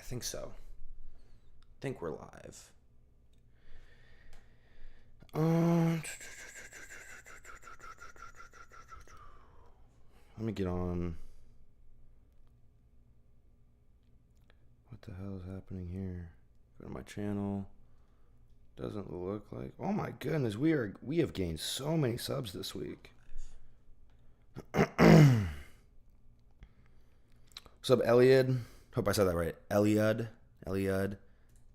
think so. I think we're live. Let me get on. What the hell is happening here? Go to my channel. Doesn't look like. Oh my goodness, we have gained so many subs this week. What's up, Eliud? Hope I said that right. Eliud.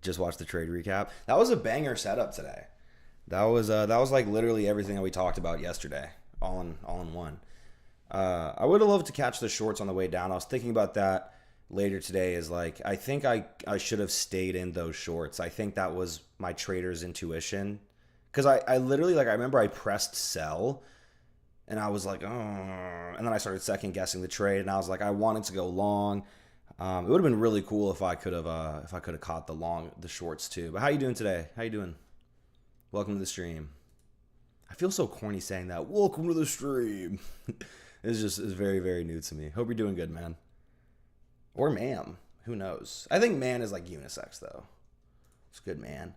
Just watched the trade recap. That was a banger setup today. That was like literally everything that we talked about yesterday, all in one. I would have loved to catch the shorts on the way down. I was thinking about that later today. Is like I think I should have stayed in those shorts. I think that was my trader's intuition, because I literally, like, I remember I pressed sell, and I was like, oh, and then I started second guessing the trade, and I was like, I wanted to go long. It would have been really cool if I could have caught the shorts too. But how you doing today? How you doing? Welcome to the stream. I feel so corny saying that. Welcome to the stream. It's very, very new to me. Hope you're doing good, man. Or ma'am. Who knows? I think man is like unisex, though. It's good, man.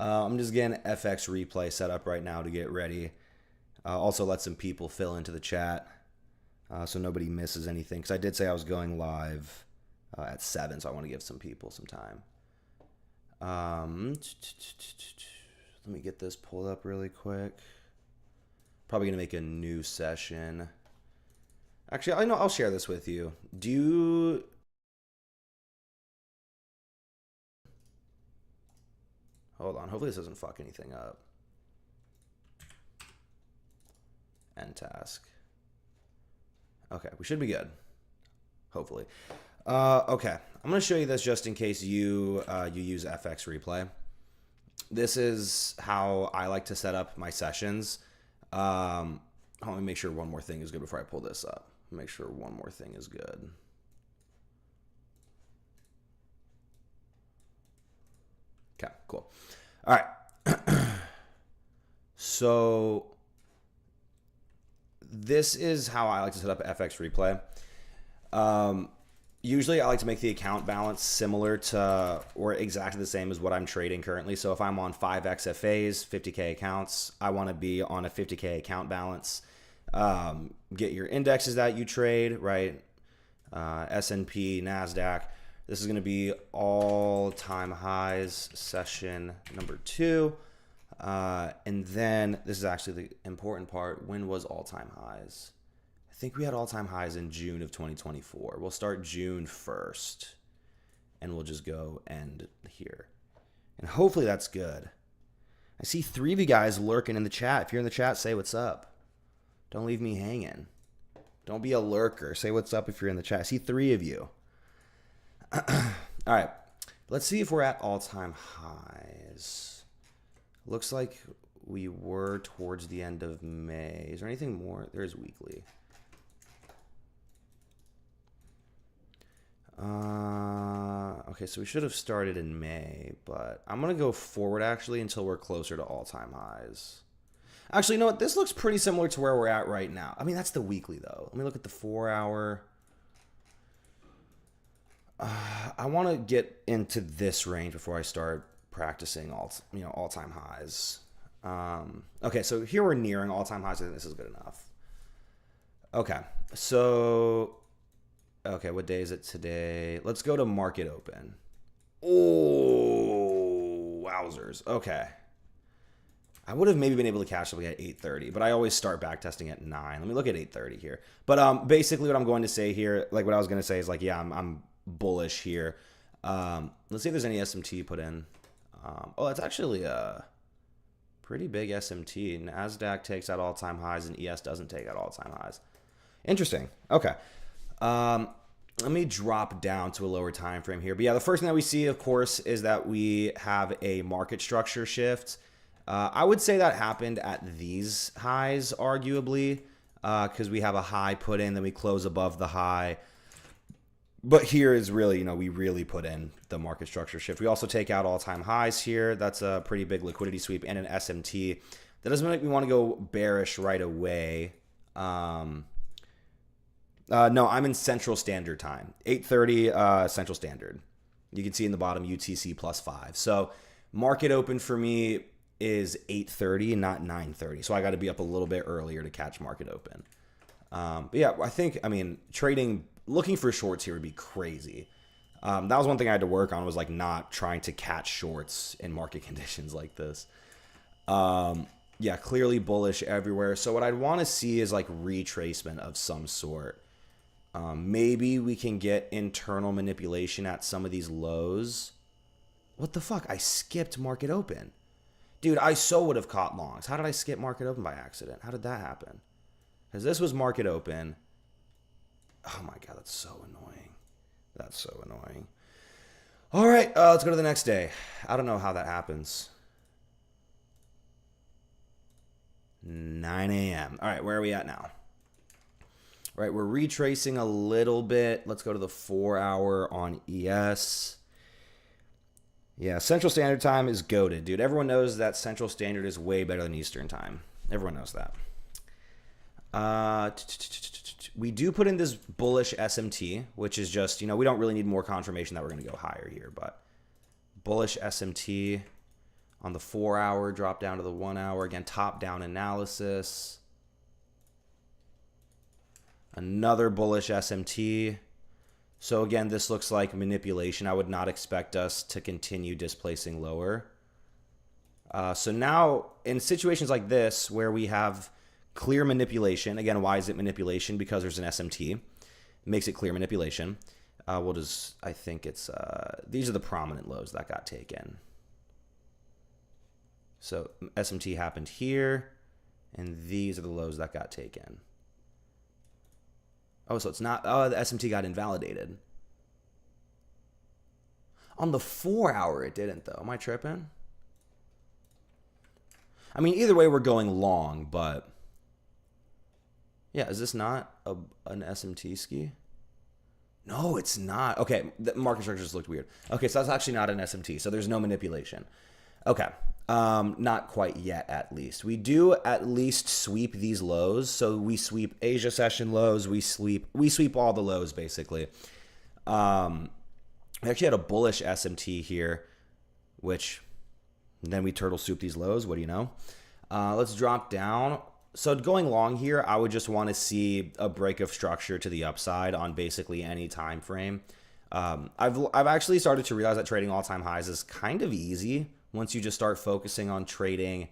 I'm just getting FX replay set up right now to get ready. Also, let some people fill into the chat so nobody misses anything. Because I did say I was going live at 7, so I want to give some people some time. Let me get this pulled up really quick. Probably going to make a new session. Actually, I know I'll share this with you. Hold on. Hopefully this doesn't fuck anything up. End task. Okay, we should be good. Hopefully. Okay, I'm going to show you this just in case you use FX replay. This is how I like to set up my sessions. Let me make sure one more thing is good before I pull this up. Make sure one more thing is good. Okay, cool. All right. So this is how I like to set up FX replay. Usually I like to make the account balance similar to or exactly the same as what I'm trading currently. So if I'm on 5 XFAs, 50K accounts, I want to be on a 50K account balance. Get your indexes that you trade, right? S&P, NASDAQ. This is going to be all-time highs, session number 2. And then this is actually the important part. When was all-time highs? I think we had all-time highs in June of 2024. We'll start June 1st, and we'll just go end here. And hopefully that's good. I see 3 of you guys lurking in the chat. If you're in the chat, say what's up. Don't leave me hanging. Don't be a lurker. Say what's up if you're in the chat. I see 3 of you. All right. Let's see if we're at all-time highs. Looks like we were towards the end of May. Is there anything more? There is weekly. Okay, so we should have started in May, but I'm going to go forward actually until we're closer to all-time highs. Actually, you know what? This looks pretty similar to where we're at right now. I mean, that's the weekly, though. Let me look at the 4-hour. I want to get into this range before I start practicing all-time highs. Okay, so here we're nearing all-time highs. I think this is good enough. Okay, so okay, what day is it today? Let's go to market open. Oh, wowzers. Okay. I would have maybe been able to catch something at 8:30, but I always start backtesting at 9. Let me look at 8:30 here. But basically what I'm going to say here, like what I was going to say is like, yeah, I'm bullish here. Let's see if there's any SMT put in. Oh, that's actually a pretty big SMT. NASDAQ takes out all-time highs and ES doesn't take out all-time highs. Interesting. Okay. Let me drop down to a lower time frame here. But yeah, the first thing that we see, of course, is that we have a market structure shift. I would say that happened at these highs, arguably, because we have a high put in, then we close above the high. But here is really, we really put in the market structure shift. We also take out all-time highs here. That's a pretty big liquidity sweep and an SMT. That doesn't make me want to go bearish right away. No, I'm in Central Standard Time, 8:30 Central Standard. You can see in the bottom UTC +5. So market open for me is 8:30, not 9:30. So I got to be up a little bit earlier to catch market open. But yeah, I mean, trading, looking for shorts here would be crazy. That was one thing I had to work on, was like not trying to catch shorts in market conditions like this. Yeah, clearly bullish everywhere. So what I'd want to see is like retracement of some sort. Maybe we can get internal manipulation at some of these lows. What the fuck? I skipped market open. Dude, I so would have caught longs. How did I skip market open by accident? How did that happen? Because this was market open. Oh my God, that's so annoying. That's so annoying. All right, let's go to the next day. I don't know how that happens. 9 a.m. All right, where are we at now? All right, we're retracing a little bit. Let's go to the 4-hour on ES. Yeah, Central Standard Time is goated, dude. Everyone knows that Central Standard is way better than Eastern Time. Everyone knows that. We do put in this bullish SMT, which is just, you know, we don't really need more confirmation that we're going to go higher here, but bullish SMT on the 4-hour, drop down to the 1-hour. Again, top-down analysis. Another bullish SMT. So again, this looks like manipulation. I would not expect us to continue displacing lower. So now in situations like this where we have clear manipulation, again, why is it manipulation? Because there's an SMT. It makes it clear manipulation. We'll just, I think it's, these are the prominent lows that got taken. So SMT happened here, and these are the lows that got taken. Oh, so it's not, oh, the SMT got invalidated. On the 4-hour, it didn't, though. Am I tripping? I mean, either way, we're going long, but yeah, is this not an SMT ski? No, it's not. Okay, the market structure just looked weird. Okay, so that's actually not an SMT, so there's no manipulation. Okay, not quite yet, at least. We do at least sweep these lows. So we sweep Asia session lows. We sweep all the lows, basically. We actually had a bullish SMT here, which then we turtle soup these lows. What do you know? Let's drop down. So going long here, I would just want to see a break of structure to the upside on basically any time frame. I've actually started to realize that trading all-time highs is kind of easy once you just start focusing on trading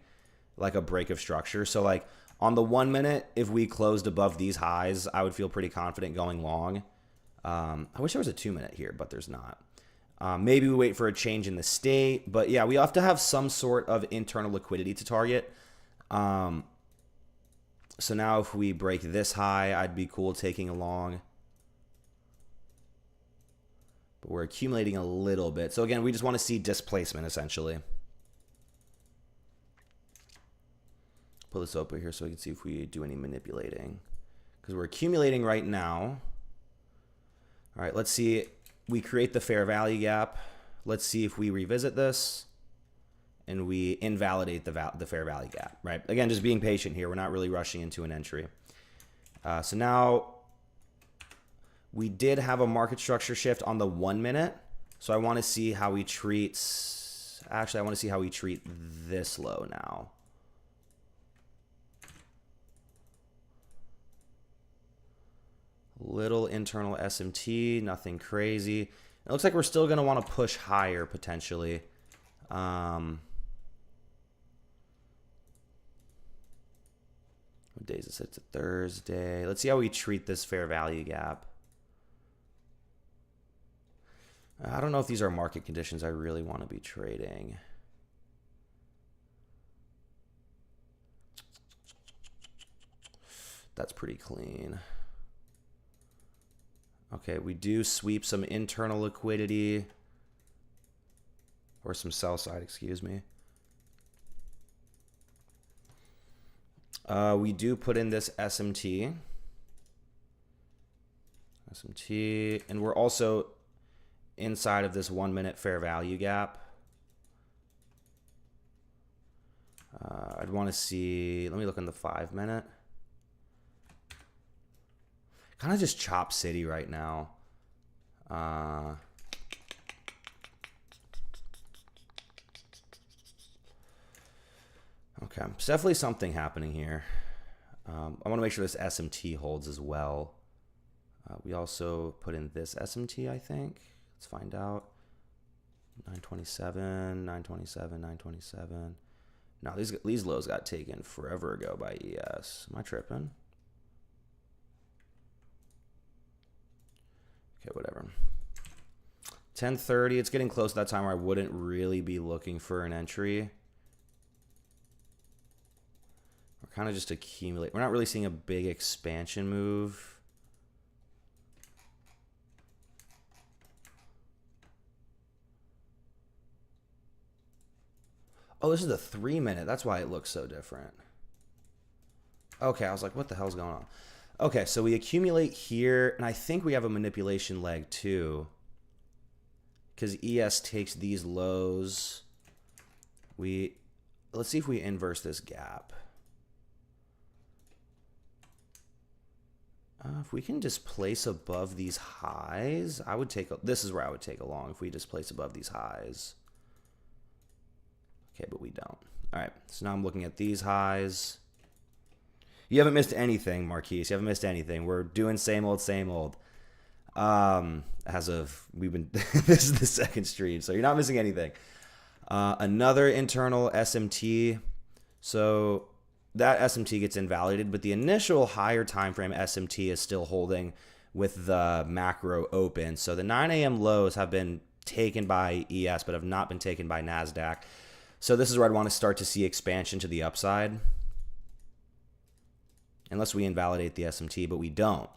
like a break of structure. So like on the 1 minute, if we closed above these highs, I would feel pretty confident going long. I wish there was a 2 minute here, but there's not. Maybe we wait for a change in the state, but yeah, we have to have some sort of internal liquidity to target. So now if we break this high, I'd be cool taking a long. But we're accumulating a little bit. So again, we just want to see displacement, essentially. Pull this over here so we can see if we do any manipulating. Because we're accumulating right now. All right, let's see. We create the fair value gap. Let's see if we revisit this and we invalidate the fair value gap, right? Again, just being patient here. We're not really rushing into an entry. So now we did have a market structure shift on the 1 minute. So I want to see how he treats, actually, I want to see how we treat this low now. Little internal SMT, nothing crazy. It looks like we're still going to want to push higher potentially. What day is this? It's a Thursday. Let's see how we treat this fair value gap. I don't know if these are market conditions I really want to be trading. That's pretty clean. Okay, we do sweep some internal liquidity, or some sell side, excuse me. We do put in this SMT, and we're also inside of this 1 minute fair value gap. I'd want to see, let me look in the 5 minute. Kind of just chop city right now. Okay, it's definitely something happening here. I want to make sure this SMT holds as well. We also put in this SMT, I think. Let's find out. 927, 927, 927. Now these lows got taken forever ago by ES. Am I tripping? Okay, whatever. 10:30. It's getting close to that time where I wouldn't really be looking for an entry. We're kind of just accumulate. We're not really seeing a big expansion move. Oh, this is the 3 minute. That's why it looks so different. Okay, I was like, what the hell's going on? Okay, so we accumulate here, and I think we have a manipulation leg too. Because ES takes these lows. Let's see if we inverse this gap. If we can displace above these highs, I would take, this is where I would take a long if we displace above these highs. Okay, but we don't. All right, so now I'm looking at these highs. You haven't missed anything, Marquise. You haven't missed anything. We're doing same old, same old. As of, this is the second stream, so you're not missing anything. Another internal SMT. So that SMT gets invalidated, but the initial higher time frame SMT is still holding with the macro open. So the 9 a.m. lows have been taken by ES, but have not been taken by NASDAQ. So this is where I'd want to start to see expansion to the upside. Unless we invalidate the SMT, but we don't.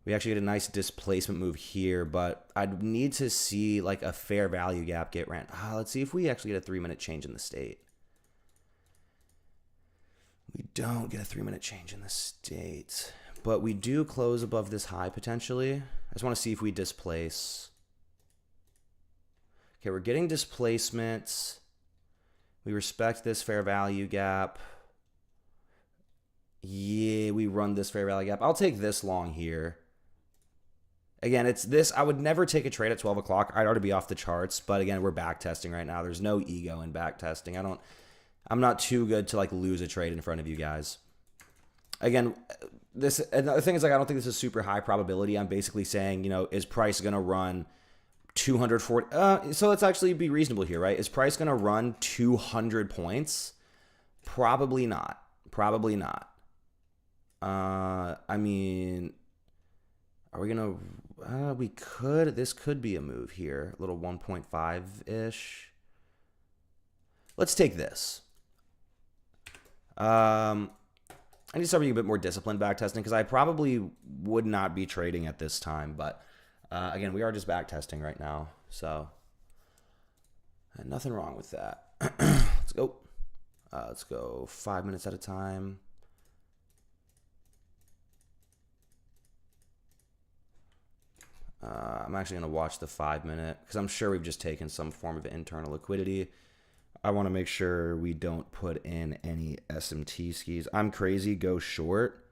We actually get a nice displacement move here, but I'd need to see like a fair value gap get ran. Let's see if we actually get a 3 minute change in the state. We don't get a 3 minute change in the state, but we do close above this high potentially. I just want to see if we displace. Okay, we're getting displacements. We respect this fair value gap. Yeah, we run this fair value gap. I'll take this long here. Again, it's this. I would never take a trade at 12 o'clock. I'd already be off the charts. But again, we're back testing right now. There's no ego in back testing. I'm not too good to like lose a trade in front of you guys. Again, another thing is like I don't think this is super high probability. I'm basically saying, you know, is price gonna run 240? So let's actually be reasonable here, right? Is price gonna run 200 points? Probably not. Probably not. I mean, are we gonna? We could. This could be a move here. A little 1.5-ish. Let's take this. I need to start being a bit more disciplined back testing because I probably would not be trading at this time. But again, we are just back testing right now, so nothing wrong with that. Let's go. Let's go 5 minutes at a time. I'm actually going to watch the 5 minute because I'm sure we've just taken some form of internal liquidity. I want to make sure we don't put in any SMT skis. I'm crazy. Go short.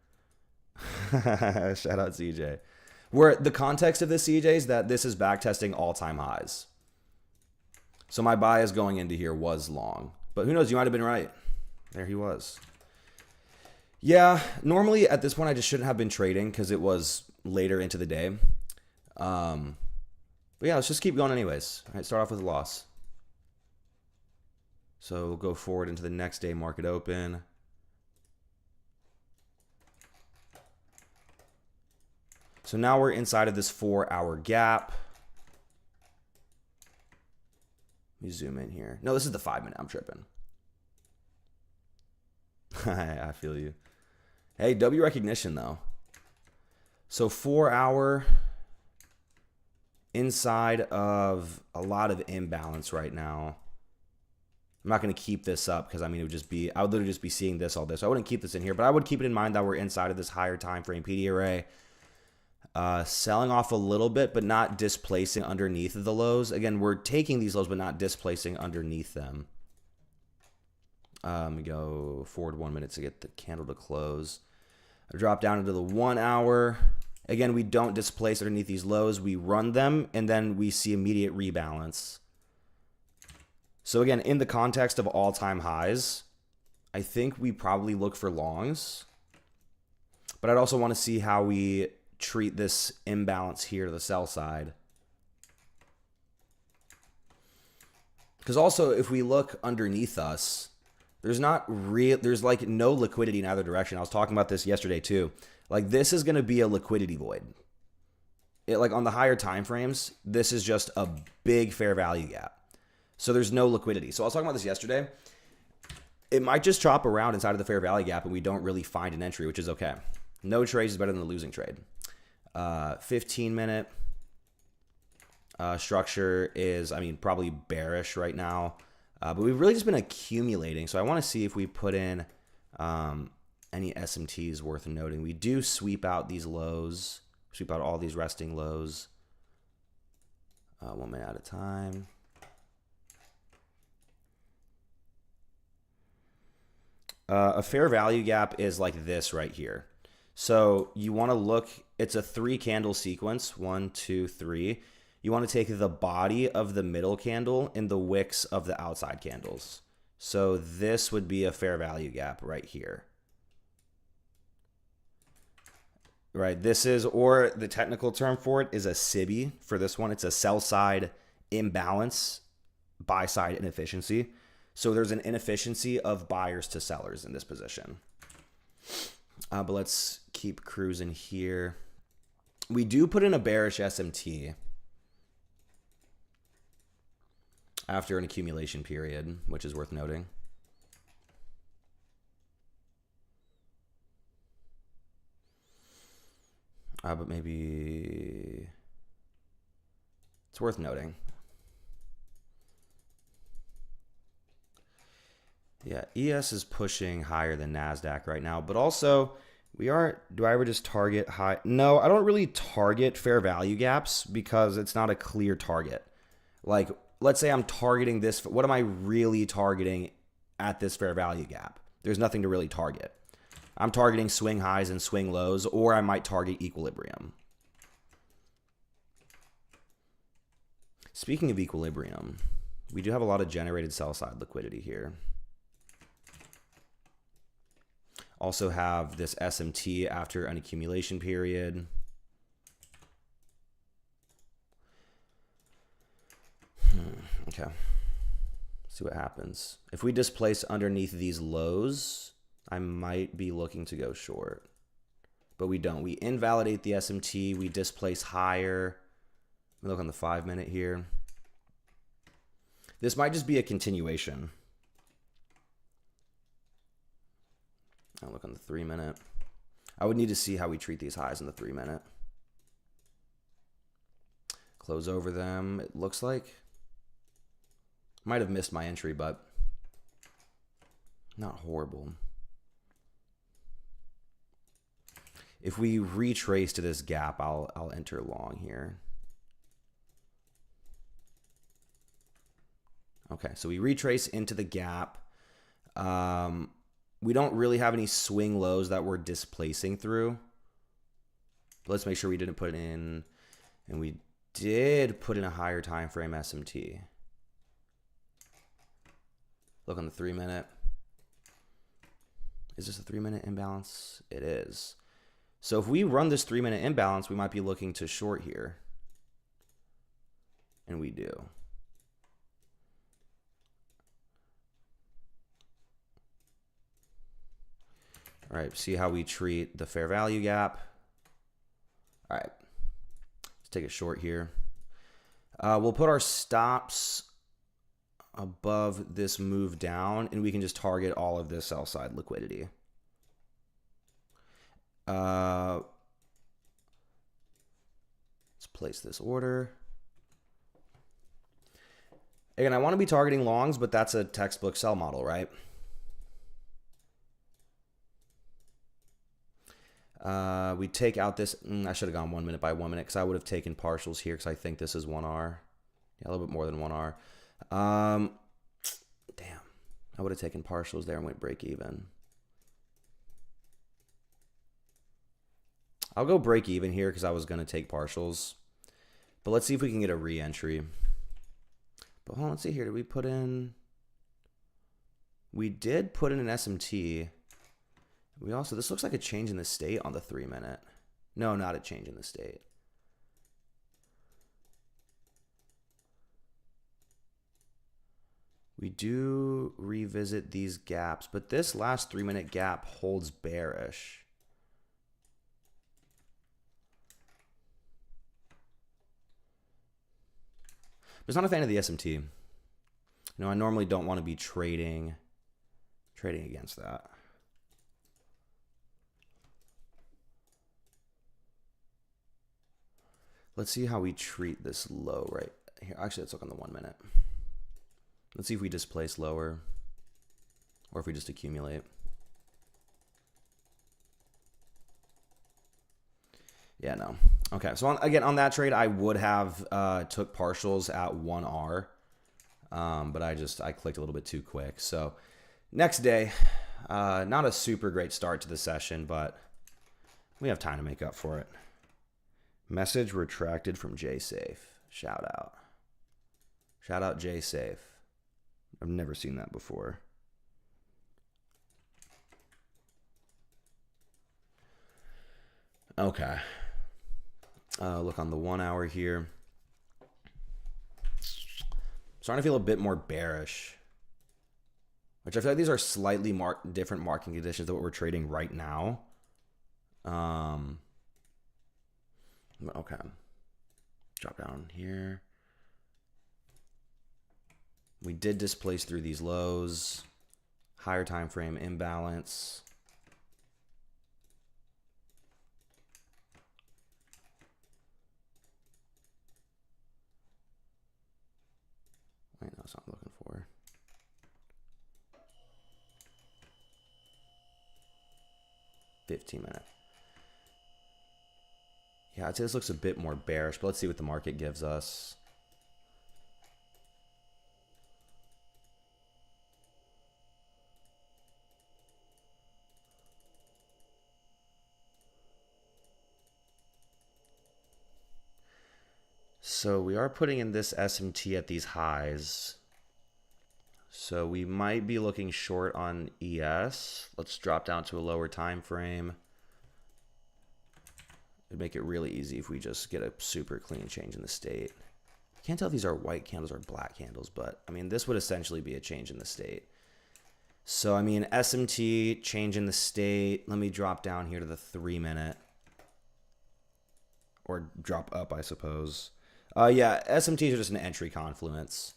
Shout out CJ. Where the context of this, CJ, is that this is backtesting all-time highs. So my bias going into here was long. But who knows? You might have been right. There he was. Yeah, normally at this point I just shouldn't have been trading because it was later into the day. But yeah, let's just keep going anyways. All right, start off with a loss. So we'll go forward into the next day market open. So now we're inside of this 4-hour gap. Let me zoom in here. No, this is the 5 minute. I'm tripping. I feel you. Hey, W recognition though. So 4-hour inside of a lot of imbalance right now. I'm not going to keep this up because I mean it would just be, I would literally just be seeing this all day. So I wouldn't keep this in here, but I would keep it in mind that we're inside of this higher time frame PD array. Selling off a little bit, but not displacing underneath of the lows. Again, we're taking these lows, but not displacing underneath them. We go forward 1 minute to get the candle to close. I drop down into the 1 hour, Again, we don't displace underneath these lows. We run them, and then we see immediate rebalance. So again, in the context of all-time highs, I think we probably look for longs. But I'd also want to see how we treat this imbalance here to the sell side. Because also, if we look underneath us, there's like no liquidity in either direction. I was talking about this yesterday too. Like, this is going to be a liquidity void. Like on the higher time frames, this is just a big fair value gap. So there's no liquidity. So I was talking about this yesterday. It might just chop around inside of the fair value gap and we don't really find an entry, which is okay. No trades is better than the losing trade. 15-minute structure is, I mean, probably bearish right now. But we've really just been accumulating. So I want to see if we put in any SMTs worth noting. We do sweep out these lows, sweep out all these resting lows 1 minute at a time. A fair value gap is like this right here. So you want to look, it's a 3-candle sequence, 1, 2, 3. You want to take the body of the middle candle and the wicks of the outside candles. So this would be a fair value gap right here. Right, this is, or the technical term for it is a SIBI. For this one, it's a sell side imbalance, buy side inefficiency. So there's an inefficiency of buyers to sellers in this position. But let's keep cruising here. We do put in a bearish SMT after an accumulation period, which is worth noting. But maybe it's worth noting. Yeah, ES is pushing higher than NASDAQ right now, but also we are, do I ever just target high? No, I don't really target fair value gaps because it's not a clear target. Like, let's say I'm targeting this. What am I really targeting at this fair value gap? There's nothing to really target. I'm targeting swing highs and swing lows, or I might target equilibrium. Speaking of equilibrium, we do have a lot of generated sell side liquidity here. Also have this SMT after an accumulation period. Okay. See what happens. If we displace underneath these lows, I might be looking to go short. But we don't. We invalidate the SMT. We displace higher. Let me look on the 5-minute here. This might just be a continuation. I'll look on the 3-minute. I would need to see how we treat these highs in the 3-minute. Close over them. It looks like. Might have missed my entry, but not horrible. If we retrace to this gap, I'll enter long here. Okay, so we retrace into the gap. We don't really have any swing lows that we're displacing through. But let's make sure we didn't put in, and we did put in a higher time frame SMT. Look on the 3-minute. Is this a 3-minute imbalance? It is. So if we run this 3-minute imbalance, we might be looking to short here. And we do. All right, see how we treat the fair value gap. All right, let's take a short here. We'll put our stops above this move down, and we can just target all of this sell side liquidity. Let's place this order. Again, I want to be targeting longs, but that's a textbook sell model, right? We take out this. I should have gone 1 minute by 1 minute because I would have taken partials here because I think this is 1R. Yeah, a little bit more than 1R. Damn. I would have taken partials there and went break even. I'll go break even here because I was going to take partials. But let's see if we can get a re-entry. But hold on, let's see here. Did we put in... We did put in an SMT. We also... This looks like a change in the state on the 3-minute. No, not a change in the state. We do revisit these gaps, but this last 3-minute gap holds bearish. I'm just not a fan of the SMT. You know, I normally don't want to be trading against that. Let's see how we treat this low right here. Actually, let's look on the 1-minute. Let's see if we displace lower or if we just accumulate. Yeah, no. Okay, so again, on that trade, I would have took partials at 1R, but I clicked a little bit too quick. So next day, not a super great start to the session, but we have time to make up for it. Message retracted from JSafe. Shout out. Shout out JSafe. I've never seen that before. Okay. Look on the 1 hour here. Starting to feel a bit more bearish, which I feel like these are slightly different marking conditions than what we're trading right now. Okay. Drop down here. We did displace through these lows. Higher time frame imbalance. Wait, no, that's not what I'm looking for. $15-minute. Yeah, I'd say this looks a bit more bearish, but let's see what the market gives us. So we are putting in this SMT at these highs. So we might be looking short on ES. Let's drop down to a lower time frame. It'd make it really easy if we just get a super clean change in the state. Can't tell if these are white candles or black candles, but I mean, this would essentially be a change in the state. So I mean, SMT, change in the state. Let me drop down here to the 3-minute. Or drop up, I suppose. Yeah, SMTs are just an entry confluence.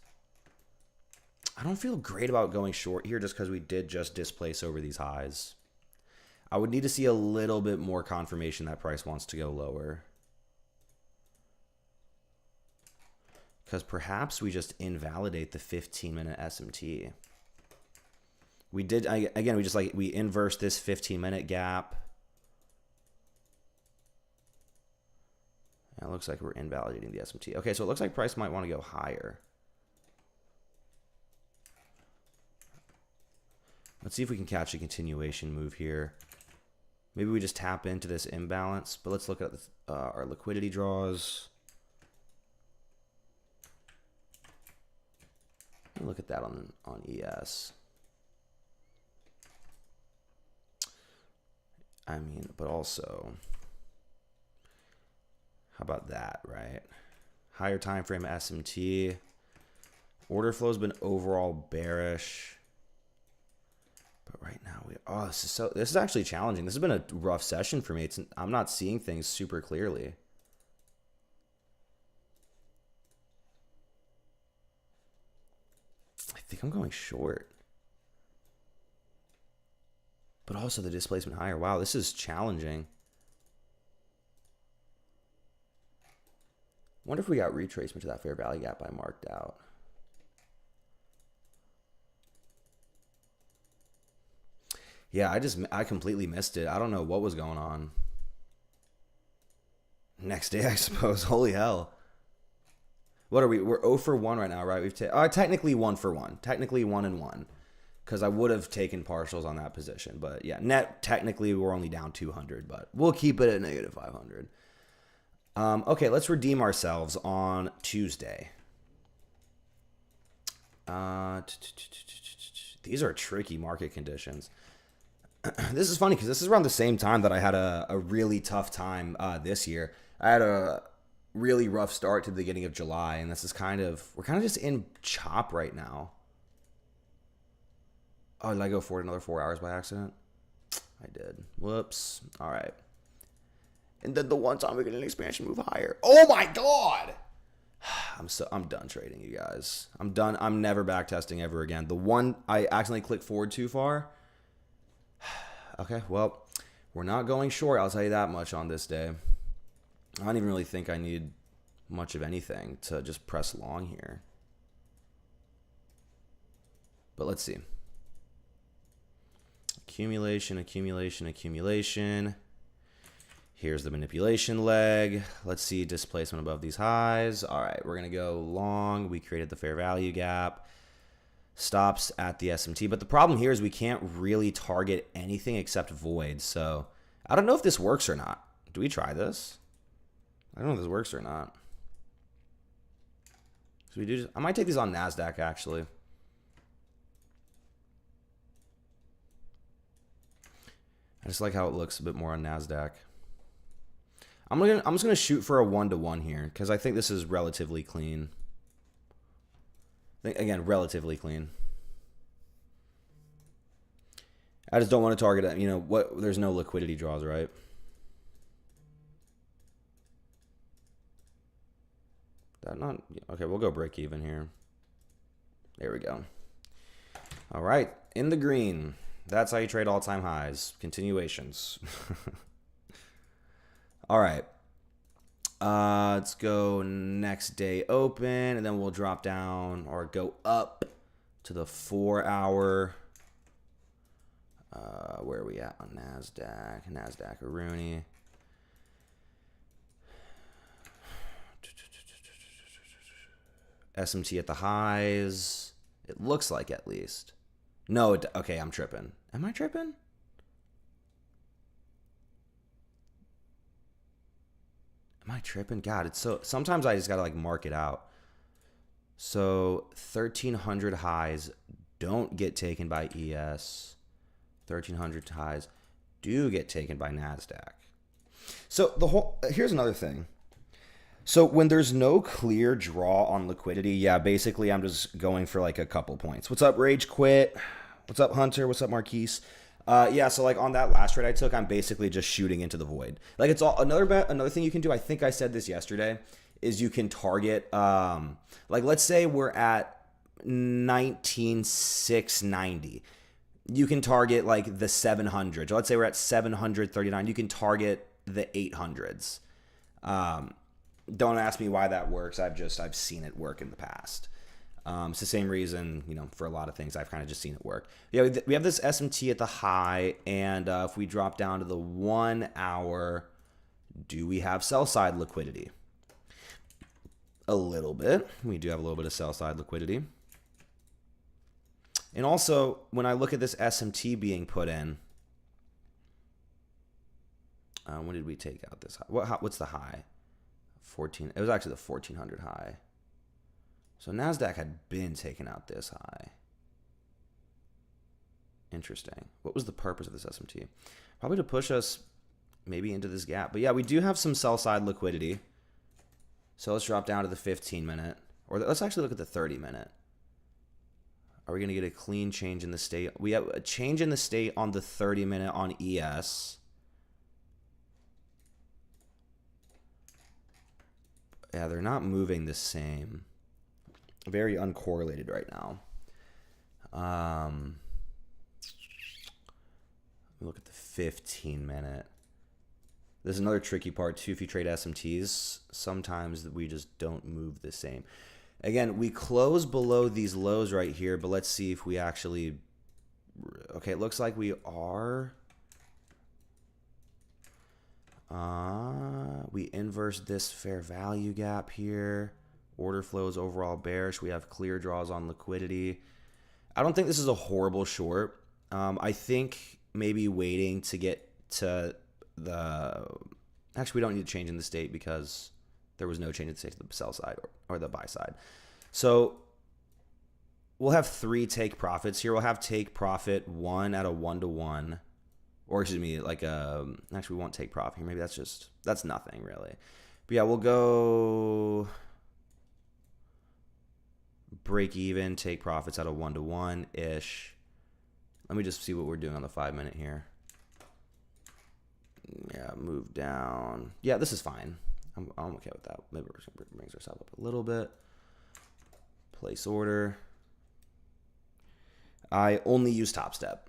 I don't feel great about going short here just because we did just displace over these highs. I would need to see a little bit more confirmation that price wants to go lower. Because perhaps we just invalidate the 15-minute SMT. We did, again, we inverse this 15-minute gap. And it looks like we're invalidating the SMT. Okay, so it looks like price might want to go higher. Let's see if we can catch a continuation move here. Maybe we just tap into this imbalance, but let's look at our liquidity draws. Look at that on ES. I mean, but also, how about that, right? Higher time frame SMT. Order flow has been overall bearish. But right now this is actually challenging. This has been a rough session for me. I'm not seeing things super clearly. I think I'm going short. But also the displacement higher. Wow, this is challenging. Wonder if we got retracement to that fair value gap I marked out. Yeah, I completely missed it. I don't know what was going on. Next day, I suppose. Holy hell. What are we? We're 0 for 1 right now, right? We've technically 1 for 1. Technically 1 and 1. because I would have taken partials on that position. But yeah, net technically we're only down 200, but we'll keep it at negative 500. Okay, let's redeem ourselves on Tuesday. These are tricky market conditions. This is funny because this is around the same time that I had a really tough time this year. I had a really rough start to the beginning of July, and this is we're kind of just in chop right now. Oh, did I go forward another 4 hours by accident? I did. Whoops. All right. And then the one time we get an expansion move higher. Oh my God. I'm done trading, you guys. I'm done. I'm never back testing ever again. The one I accidentally clicked forward too far. Okay, well, we're not going short. I'll tell you that much on this day. I don't even really think I need much of anything to just press long here. But let's see. Accumulation, accumulation, accumulation. Here's the manipulation leg. Let's see displacement above these highs. All right, we're going to go long. We created the fair value gap. Stops at the SMT. But the problem here is we can't really target anything except voids. So I don't know if this works or not. Do we try this? I don't know if this works or not. So I might take these on NASDAQ actually. I just like how it looks a bit more on NASDAQ. I'm just gonna shoot for a 1-to-1 here because I think this is relatively clean. Again, relatively clean. I just don't want to target it. You know what? There's no liquidity draws, right? Okay. We'll go break even here. There we go. All right, in the green. That's how you trade all-time highs. Continuations. All right. Let's go next day open, and then we'll drop down or go up to the 4-hour. Where are we at on NASDAQ? NASDAQ Rooney. SMT at the highs. It looks like at least. No, okay, I'm tripping. Am I tripping? Am I tripping? God, it's so... Sometimes I just got to, like, mark it out. So, 1,300 highs don't get taken by ES. 1,300 highs do get taken by NASDAQ. So, here's another thing. So, when there's no clear draw on liquidity, yeah, basically I'm just going for, like, a couple points. What's up, Rage Quit? What's up, Hunter? What's up, Marquise? Yeah, so like on that last trade I took, I'm basically just shooting into the void. Like it's all another thing you can do. I think I said this yesterday is you can target like let's say we're at 19,690. You can target like the 700. Let's say we're at 739. You can target the 800s. Don't ask me why that works. I've seen it work in the past. It's the same reason, you know, for a lot of things, I've kind of just seen it work. Yeah, we have this SMT at the high, and if we drop down to the 1 hour, do we have sell side liquidity? A little bit. We do have a little bit of sell side liquidity. And also, when I look at this SMT being put in, when did we take out this high? What's the high? 14. It was actually the 1,400 high. So NASDAQ had been taking out this high. Interesting. What was the purpose of this SMT? Probably to push us maybe into this gap. But yeah, we do have some sell side liquidity. So let's drop down to the 15-minute. Or let's actually look at the 30-minute. Are we going to get a clean change in the state? We have a change in the state on the 30-minute on ES. Yeah, they're not moving the same. Very uncorrelated right now. Look at the 15-minute. There's another tricky part too. If you trade SMTs, sometimes we just don't move the same. Again, we close below these lows right here, but let's see if we actually... Okay, it looks like we are... We inverse this fair value gap here. Order flow is overall bearish. We have clear draws on liquidity. I don't think this is a horrible short. I think maybe waiting to get to the, actually we don't need to change in the state because there was no change in the state to the sell side or the buy side. So we'll have 3 take profits here. We'll have take profit 1 at a 1-to-1, or excuse me, like actually we won't take profit here. Maybe that's nothing really. But yeah, we'll go break even, take profits at a 1-to-1 ish. Let me just see what we're doing on the 5-minute here. Yeah, move down. Yeah, this is fine. I'm okay with that. Maybe we're brings ourselves up a little bit. Place order. I only use Top Step.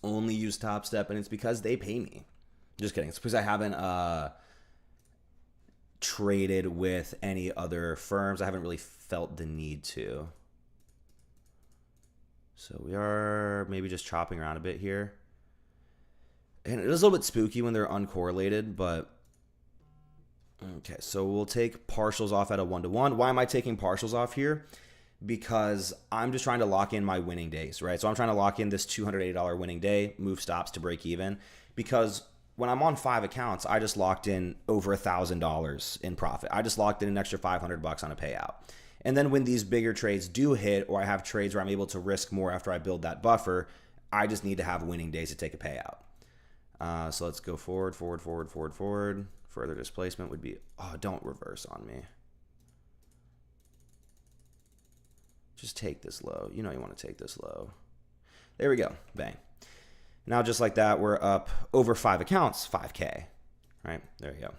Only use Top Step, and it's because they pay me. Just kidding. It's because I haven't traded with any other firms. I haven't really felt the need to. So we are maybe just chopping around a bit here. And it is a little bit spooky when they're uncorrelated, but okay, so we'll take partials off at a 1-to-1. Why am I taking partials off here? Because I'm just trying to lock in my winning days, right? So I'm trying to lock in this $280 winning day, move stops to break even. Because when I'm on 5 accounts, I just locked in over $1,000 in profit. I just locked in an extra $500 on a payout. And then when these bigger trades do hit, or I have trades where I'm able to risk more after I build that buffer, I just need to have winning days to take a payout. So let's go forward, forward, forward, forward, forward. Further displacement would be, oh, don't reverse on me. Just take this low. You know you want to take this low. There we go. Bang. Now just like that, we're up over 5 accounts, 5K. Right? There you go.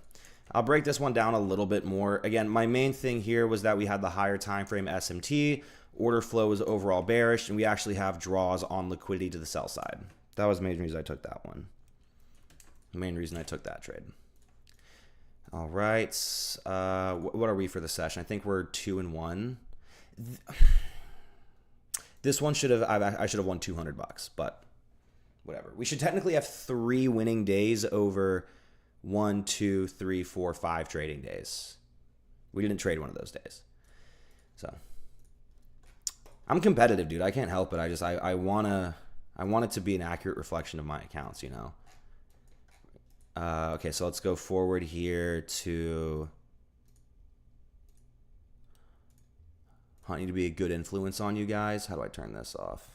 I'll break this one down a little bit more. Again, my main thing here was that we had the higher time frame SMT. Order flow was overall bearish, and we actually have draws on liquidity to the sell side. That was the main reason I took that one. The main reason I took that trade. All right. What are we for the session? I think we're 2-1. This one should have, I should have won $200, but whatever. We should technically have 3 winning days over 1, 2, 3, 4, 5 trading days. We didn't trade one of those days. So I'm competitive, dude. I can't help it. I want it to be an accurate reflection of my accounts, you know. Okay, so let's go forward here to I need to be a good influence on you guys. How do I turn this off?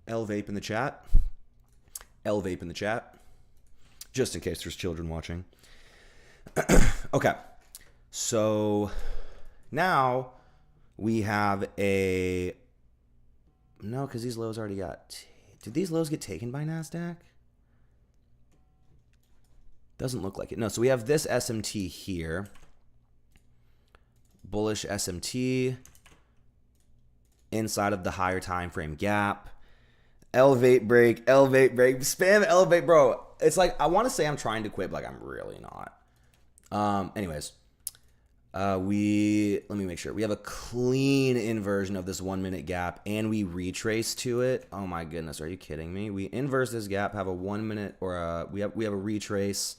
L-Vape in the chat. L-Vape in the chat. Just in case there's children watching. Okay. So now we have a... No, because these lows already got... Did these lows get taken by NASDAQ? Doesn't look like it. No, so we have this SMT here. Bullish SMT. Inside of the higher time frame gap. Elevate break, elevate break. Spam elevate, bro. It's like, I want to say I'm trying to quit, but like I'm really not. Anyways. Let me make sure. We have a clean inversion of this 1-minute gap, and we retrace to it. Oh my goodness, are you kidding me? We inverse this gap, have a 1 minute, or we have a retrace.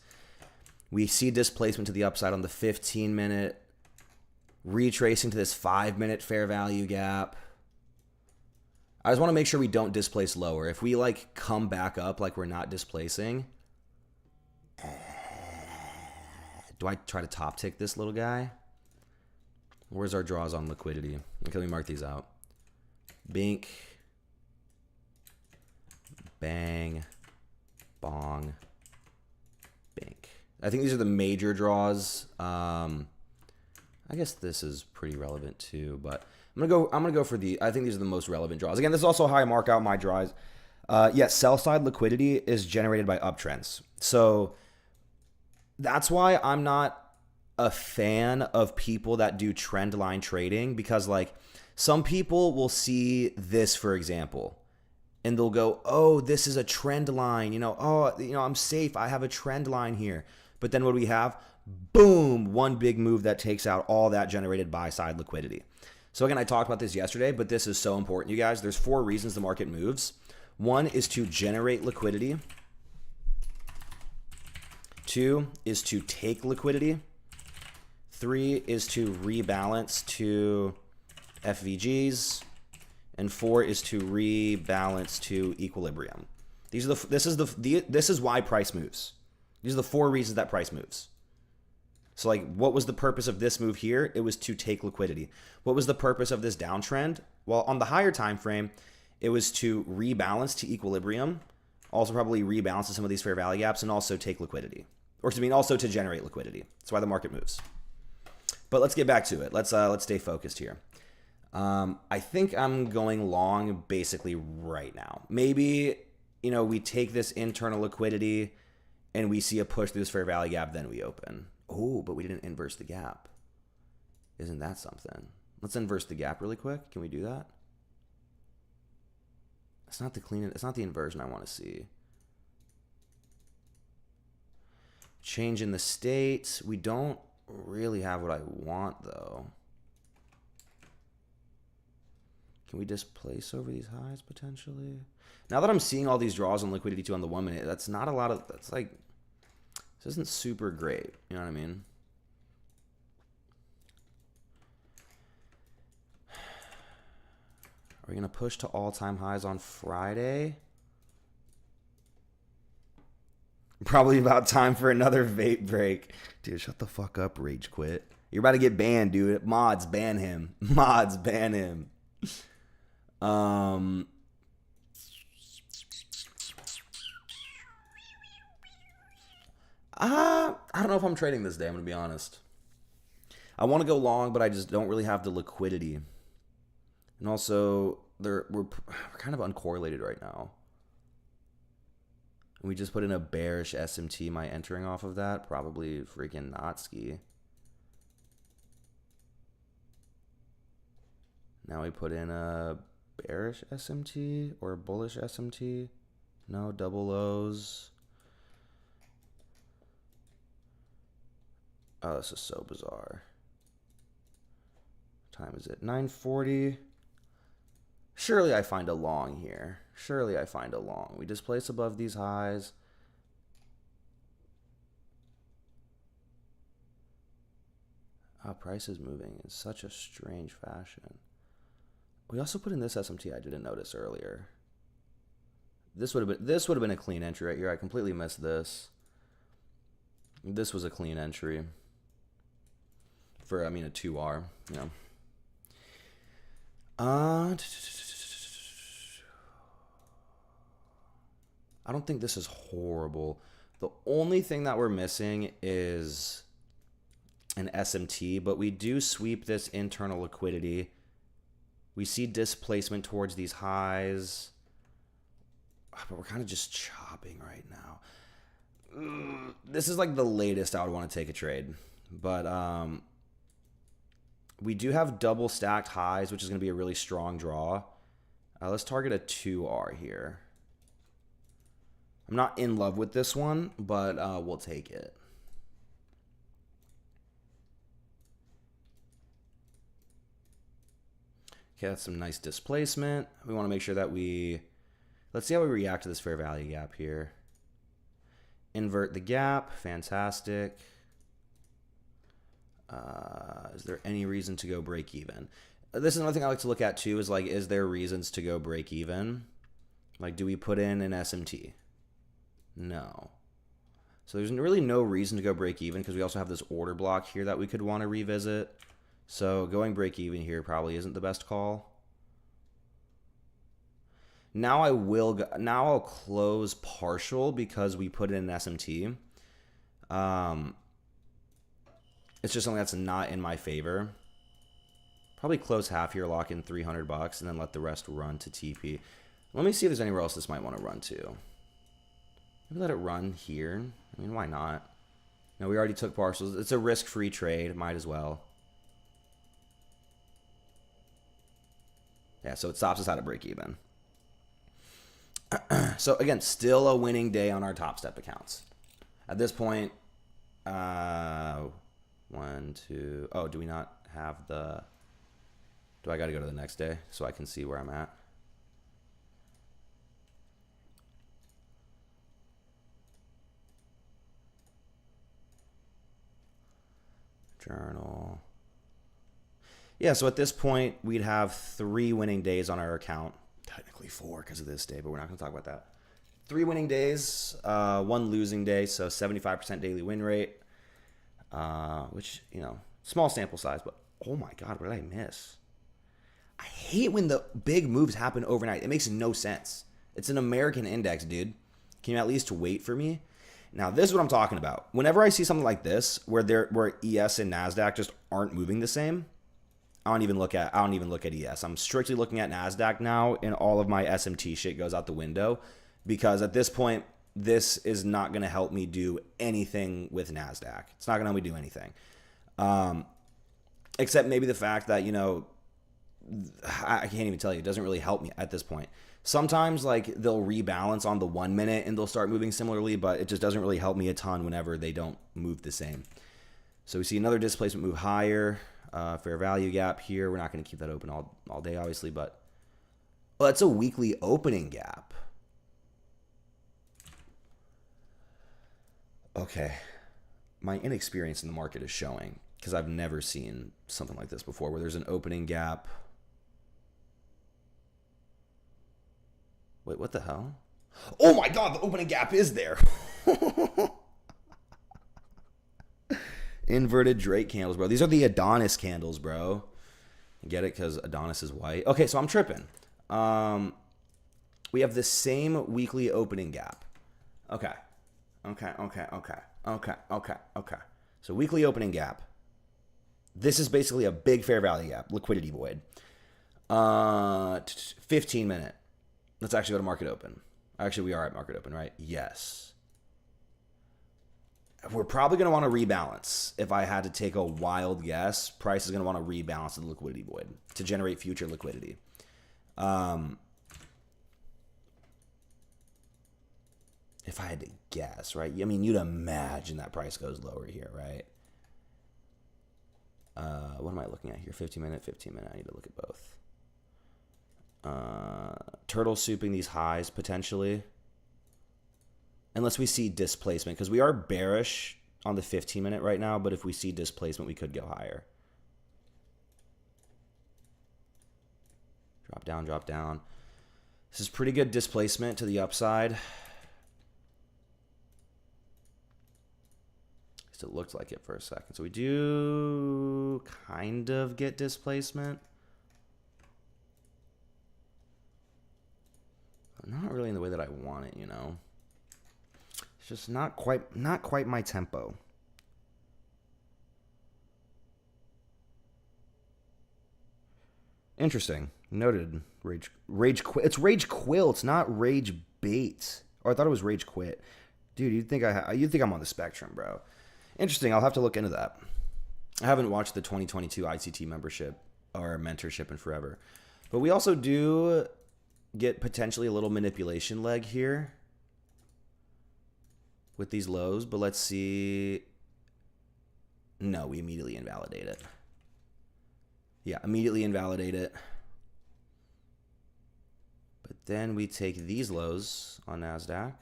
We see displacement to the upside on the 15-minute, retracing to this 5-minute fair value gap. I just want to make sure we don't displace lower. If we like come back up like we're not displacing, do I try to top tick this little guy? Where's our draws on liquidity? Okay, let me mark these out. Bink. Bang. Bong. Bink. I think these are the major draws. I guess this is pretty relevant too, but I'm gonna go for the, I think these are the most relevant draws. Again, this is also how I mark out my draws. Yes, sell side liquidity is generated by uptrends. So that's why I'm not a fan of people that do trend line trading, because like some people will see this, for example, and they'll go, oh, this is a trend line, you know, oh, you know, I'm safe, I have a trend line here. But then what do we have? Boom, one big move that takes out all that generated buy side liquidity. So again, I talked about this yesterday, but this is so important, you guys. There's 4 reasons the market moves. 1 is to generate liquidity. 2 is to take liquidity. 3 is to rebalance to FVGs. And 4 is to rebalance to equilibrium. This is why price moves. These are the 4 reasons that price moves. So like, what was the purpose of this move here? It was to take liquidity. What was the purpose of this downtrend? Well, on the higher time frame, it was to rebalance to equilibrium, also probably rebalance to some of these fair value gaps, and also take liquidity, or to mean also to generate liquidity. That's why the market moves. But let's get back to it. Let's stay focused here. I think I'm going long basically right now. Maybe, you know, we take this internal liquidity and we see a push through this fair value gap, then we open. Oh, but we didn't inverse the gap. Isn't that something? Let's inverse the gap really quick. Can we do that? It's not the clean, it's not the inversion I want to see. Change in the state. We don't really have what I want though. Can we displace over these highs potentially? Now that I'm seeing all these draws on liquidity 2 on the 1 minute, that's not a lot of, that's like, this isn't super great. You know what I mean? Are we going to push to all-time highs on Friday? Probably about time for another vape break. Dude, shut the fuck up, Rage Quit. You're about to get banned, dude. Mods, ban him. Mods, ban him. I don't know if I'm trading this day, I'm going to be honest. I want to go long, but I just don't really have the liquidity. And also, we're kind of uncorrelated right now. We just put in a bearish SMT. Am I entering off of that? Probably freaking not ski. Now we put in a bearish SMT or a bullish SMT. No, double O's. Oh, this is so bizarre. What time is it? 9:40. Surely I find a long here. Surely I find a long. We displace above these highs. Price is moving in such a strange fashion. We also put in this SMT I didn't notice earlier. This would have been a clean entry right here. I completely missed this. This was a clean entry. For, I mean, a 2R, you know. I don't think this is horrible. The only thing that we're missing is an SMT, but we do sweep this internal liquidity. We see displacement towards these highs, but we're kind of just chopping right now. This is like the latest I would want to take a trade, but we do have double stacked highs, which is going to be a really strong draw. Let's target a 2R here. I'm not in love with this one, but we'll take it. Okay, that's some nice displacement. We want to make sure that let's see how we react to this fair value gap here. Invert the gap, fantastic. Is there any reason to go break even? This is another thing I like to look at too, is like, is there reasons to go break even? Like, do we put in an SMT? No. So there's really no reason to go break even because we also have this order block here that we could want to revisit. So going break even here probably isn't the best call. Now I'll close partial because we put in an SMT. It's just something that's not in my favor. Probably close half here, lock in $300, and then let the rest run to TP. Let me see if there's anywhere else this might want to run to. Maybe let it run here. I mean, why not? No, we already took partials. It's a risk-free trade. Might as well. Yeah, so it stops us out of break even. So again, still a winning day on our top step accounts. At this point, 1, 2. Oh, do we not have the? Do I got to go to the next day so I can see where I'm at? Journal. Yeah, so at this point, we'd have 3 winning days on our account. Technically 4 because of this day, but we're not going to talk about that. 3 winning days, 1 losing day, so 75% daily win rate, which, you know, small sample size, but oh my God, what did I miss? I hate when the big moves happen overnight. It makes no sense. It's an American index, dude. Can you at least wait for me? Now, this is what I'm talking about. Whenever I see something like this, where ES and NASDAQ just aren't moving the same, I don't even look at ES. I'm strictly looking at NASDAQ now, and all of my SMT shit goes out the window because at this point, this is not going to help me do anything with NASDAQ. It's not going to help me do anything. Except maybe the fact that, you know, I can't even tell you. It doesn't really help me at this point. Sometimes, like, they'll rebalance on the 1 minute and they'll start moving similarly, but it just doesn't really help me a ton whenever they don't move the same. So we see another displacement move higher. Fair value gap here. We're not going to keep that open all day, obviously, but well, it's a weekly opening gap. Okay. My inexperience in the market is showing because I've never seen something like this before where there's an opening gap. Wait, what the hell? Oh my God, the opening gap is there. Inverted Drake candles, bro. These are the Adonis candles, bro. Get it? Because Adonis is white. Okay, so I'm tripping. We have the same weekly opening gap. Okay. So weekly opening gap. This is basically a big fair value gap, liquidity void. 15 minute. Let's actually go to market open. Actually, we are at market open, right? Yes. We're probably going to want to rebalance. If I had to take a wild guess, price is going to want to rebalance the liquidity void to generate future liquidity. If I had to guess, right? I mean, you'd imagine that price goes lower here, right? What am I looking at here? 15 minute, 15 minute. I need to look at both. Turtle souping these highs potentially. Unless we see displacement, because we are bearish on the 15 minute right now, but if we see displacement, we could go higher. Drop down, drop down. This is pretty good displacement to the upside. At least it looked like it for a second. So we do kind of get displacement. But not really in the way that I want it, you know. It's just not quite my tempo. Interesting. Noted. Rage quit. It's rage quill. It's not rage bait. Or I thought it was rage quit. Dude, you'd think I'm on the spectrum, bro. Interesting. I'll have to look into that. I haven't watched the 2022 ICT membership or mentorship in forever. But we also do get potentially a little manipulation leg here with these lows, but let's see. No, we immediately invalidate it. Yeah, immediately invalidate it. But then we take these lows on NASDAQ.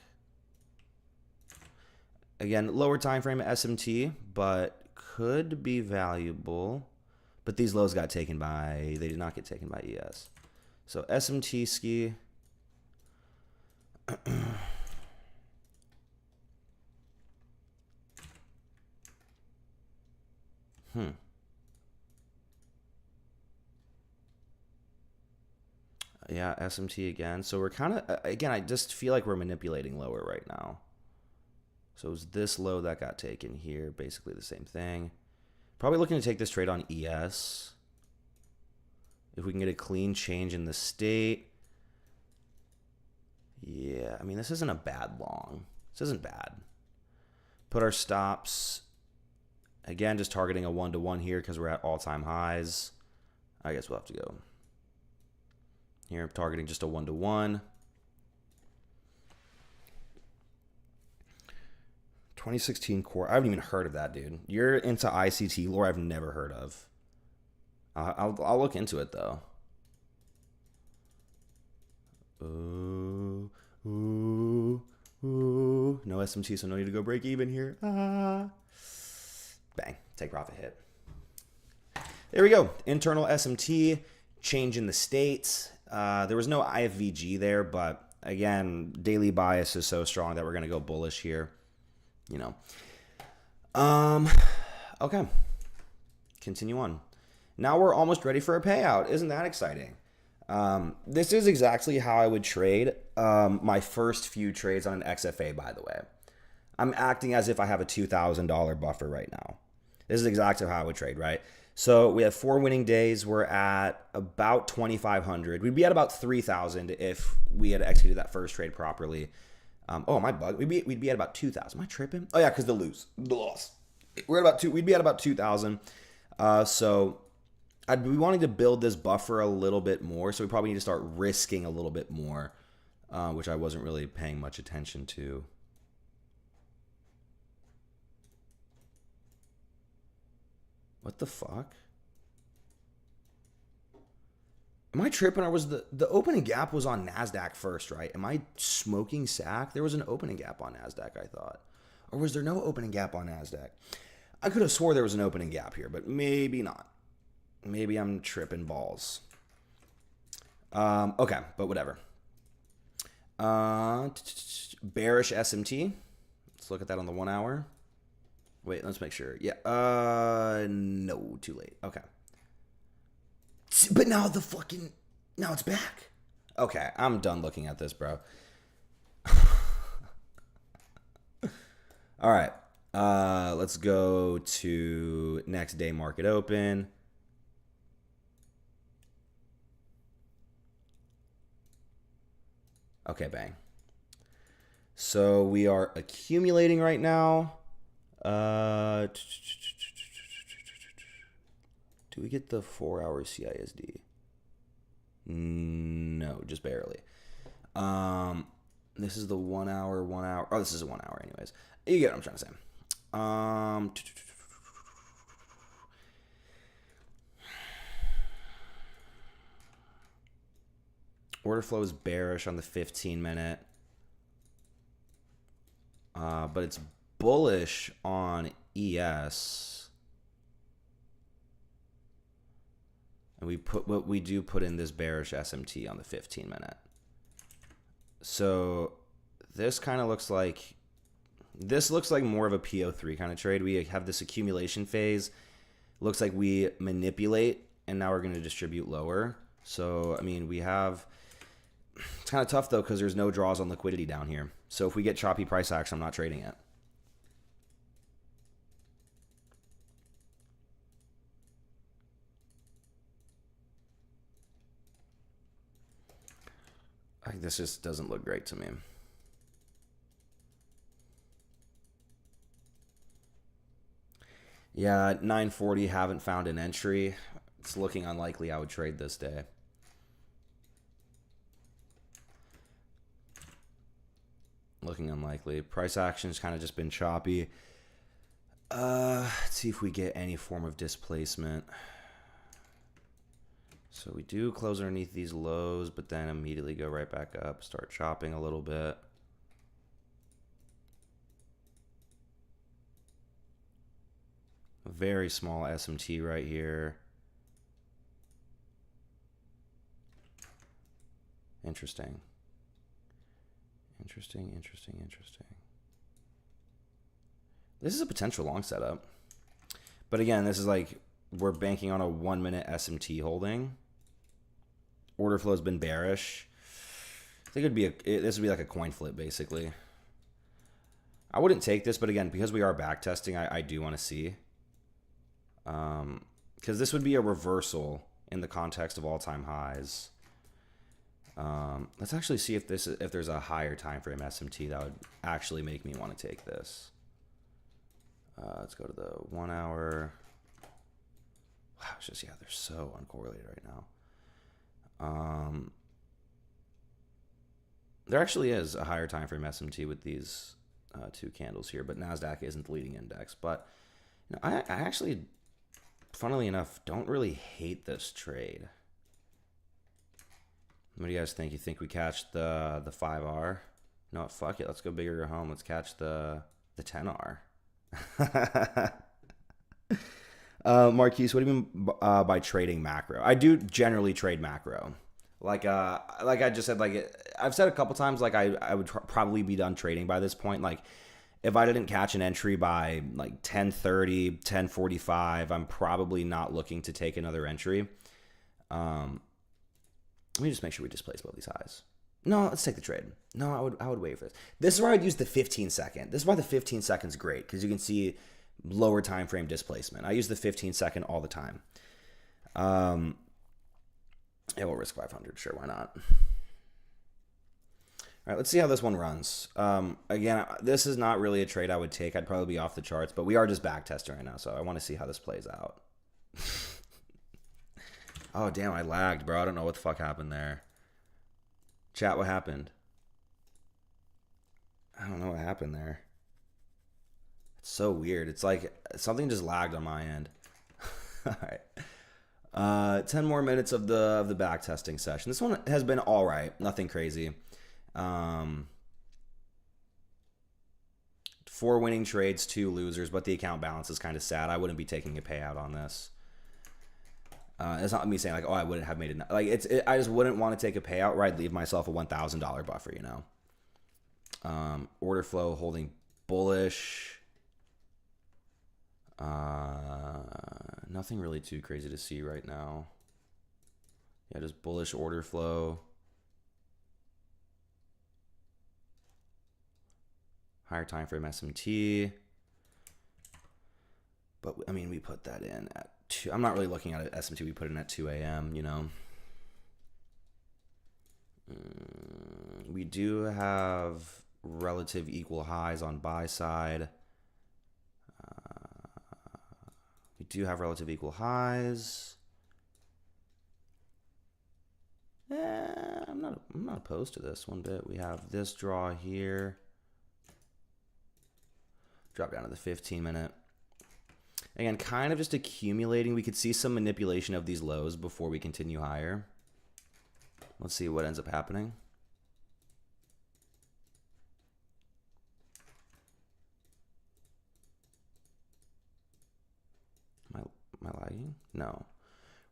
Again, lower time frame SMT, but could be valuable. But these lows got taken by, they did not get taken by ES. So SMT ski. Yeah, SMT again. So we're kind of, again, I just feel like we're manipulating lower right now. So it was this low that got taken here. Basically the same thing. Probably looking to take this trade on ES. If we can get a clean change in the state. Yeah, I mean, this isn't a bad long. This isn't bad. Put our stops. Again, just targeting a 1-to-1 here because we're at all-time highs. I guess we'll have to go. Here, I'm targeting just a 1-to-1. 2016 core. I haven't even heard of that, dude. You're into ICT lore I've never heard of. I'll look into it, though. Ooh. No SMT, so no need to go break even here. Bang. Take profit hit. There we go. Internal SMT, change in the states. There was no IFVG there, but again, daily bias is so strong that we're going to go bullish here. You know. Okay. Continue on. Now we're almost ready for a payout. Isn't that exciting? This is exactly how I would trade my first few trades on an XFA, by the way. I'm acting as if I have a $2,000 buffer right now. This is exactly how I would trade, right? So we have 4 winning days. We're at about 2,500. We'd be at about 3,000 if we had executed that first trade properly. Oh, my bug. We'd be at about 2,000. Am I tripping? Oh yeah, because the loss. We'd be at about 2,000. So I'd be wanting to build this buffer a little bit more. So we probably need to start risking a little bit more, which I wasn't really paying much attention to. What the fuck? Am I tripping, or was the opening gap was on NASDAQ first, right? Am I smoking sack? There was an opening gap on NASDAQ, I thought. Or was there no opening gap on NASDAQ? I could have swore there was an opening gap here, but maybe not. Maybe I'm tripping balls. Okay, but whatever. Bearish SMT. Let's look at that on the 1 hour. Wait, let's make sure. Yeah. No, too late. Okay. But now now it's back. Okay, I'm done looking at this, bro. All right. Let's go to next day market open. Okay, bang. So we are accumulating right now. Do we get the 4-hour CISD? No, just barely. This is the 1 hour. Oh, this is a 1 hour anyways. You get what I'm trying to say. Order flow is bearish on the 15-minute. But it's bullish on ES. And we do put in this bearish SMT on the 15-minute. So this kind of looks like more of a PO3 kind of trade. We have this accumulation phase. Looks like we manipulate, and now we're going to distribute lower. So, I mean, it's kind of tough, though, because there's no draws on liquidity down here. So if we get choppy price action, I'm not trading it. This just doesn't look great to me. Yeah, at 940, haven't found an entry. It's looking unlikely I would trade this day. Looking unlikely. Price action's kind of just been choppy. Let's see if we get any form of displacement. So we do close underneath these lows, but then immediately go right back up, start chopping a little bit. A very small SMT right here. Interesting. Interesting. This is a potential long setup. But again, this is like, we're banking on a 1 minute SMT holding. Order flow has been bearish. I think this would be like a coin flip, basically. I wouldn't take this, but again, because we are back testing, I do want to see. Because this would be a reversal in the context of all-time highs. Let's actually see if there's a higher time frame SMT that would actually make me want to take this. Let's go to the 1 hour. Wow, it's just, yeah, they're so uncorrelated right now. There actually is a higher time frame SMT with these two candles here, but NASDAQ isn't the leading index. But you know, I actually, funnily enough, don't really hate this trade. What do you guys think? You think we catch the 5R? No, fuck it. Let's go big or go home. Let's catch the 10R. Marquise, what do you mean by trading macro? I do generally trade macro. Like I just said, like I've said a couple times, like I would probably be done trading by this point. Like if I didn't catch an entry by like 10:30, 10:45, I'm probably not looking to take another entry. Let me just make sure we displace both these highs. No, let's take the trade. No, I would wait for this. This is where I'd use the 15 second. This is why the 15 seconds great, because you can see lower time frame displacement. I use the 15 second all the time. Yeah, we'll risk 500. Sure, why not? All right, let's see how this one runs. Again, this is not really a trade I would take. I'd probably be off the charts, but we are just back testing right now, so I want to see how this plays out. Oh, damn, I lagged, bro. I don't know what the fuck happened there. Chat, what happened? I don't know what happened there. It's so weird. It's like something just lagged on my end. All right. 10 more minutes of the back testing session. This one has been all right. Nothing crazy. 4 winning trades, 2 losers, but the account balance is kind of sad. I wouldn't be taking a payout on this. It's not me saying like, oh, I wouldn't have made it. Like I just wouldn't want to take a payout where I'd leave myself a $1,000 buffer, you know. Order flow holding bullish. Nothing really too crazy to see right now. Yeah, just bullish order flow. Higher time frame SMT. But I mean, we put that in at 2. I'm not really looking at it SMT. We put it in at 2 a.m., you know. We do have relative equal highs on buy side. We do have relative equal highs. I'm not opposed to this one bit. We have this draw here. Drop down to the 15-minute. Again, kind of just accumulating. We could see some manipulation of these lows before we continue higher. Let's see what ends up happening. Am I lagging? No.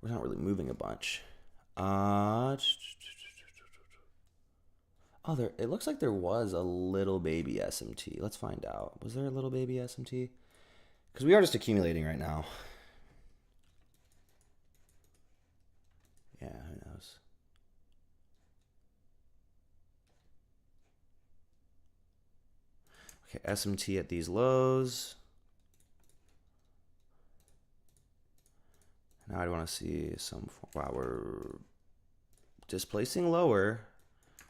We're not really moving a bunch. Oh, it looks like there was a little baby SMT. Let's find out. Was there a little baby SMT? Because we are just accumulating right now. Yeah, who knows? Okay, SMT at these lows. Now I want to see some. Wow, we're displacing lower.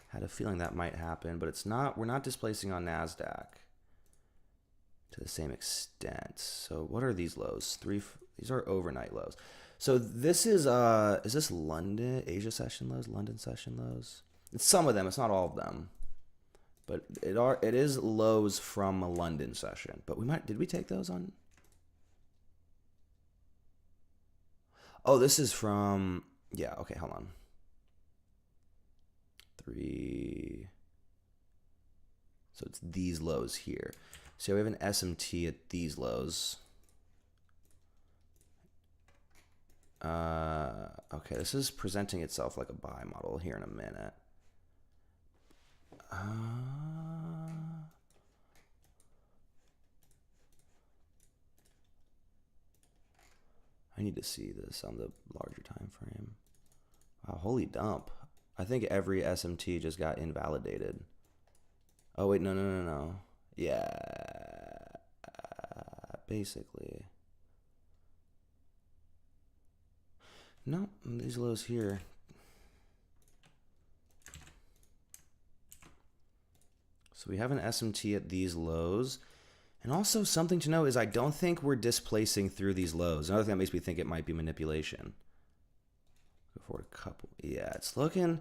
Had a feeling that might happen, but it's not. We're not displacing on NASDAQ to the same extent. So what are these lows? These are overnight lows. So this is this London, Asia session lows, London session lows? It's some of them, it's not all of them. But it is lows from a London session. But did we take those on? Oh, this is from, yeah, okay, hold on. 3. So it's these lows here. So we have an SMT at these lows. Okay, this is presenting itself like a buy model here in a minute. I need to see this on the larger time frame. Wow, holy dump. I think every SMT just got invalidated. Oh, wait, no. Yeah, basically. No, these lows here. So we have an SMT at these lows. And also something to know is I don't think we're displacing through these lows. Another thing that makes me think it might be manipulation. Go forward a couple. Yeah, it's looking.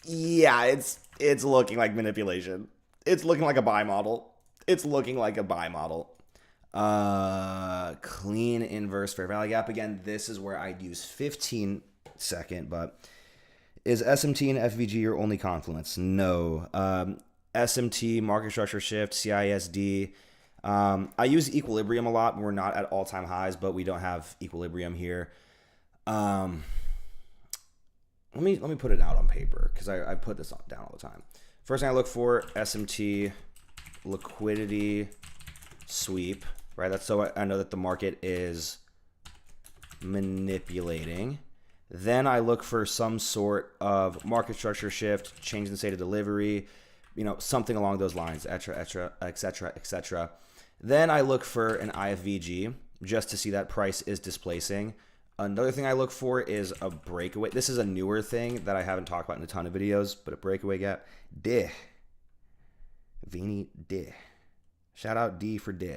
Yeah, it's looking like manipulation. It's looking like a buy model. It's looking like a buy model. Clean inverse fair value gap. Again, this is where I'd use 15 second, but is SMT and FVG your only confluence? No. SMT, market structure shift, CISD, I use equilibrium a lot. We're not at all-time highs, but we don't have equilibrium here. Let me put it out on paper because I put this down all the time. First thing I look for, SMT liquidity sweep, right? That's so I know that the market is manipulating. Then I look for some sort of market structure shift, change in state of delivery, you know, something along those lines, etc., etc. Then I look for an IFVG just to see that price is displacing. Another thing I look for is a breakaway. This is a newer thing that I haven't talked about in a ton of videos, but a breakaway gap. Vini D. Shout out D for D.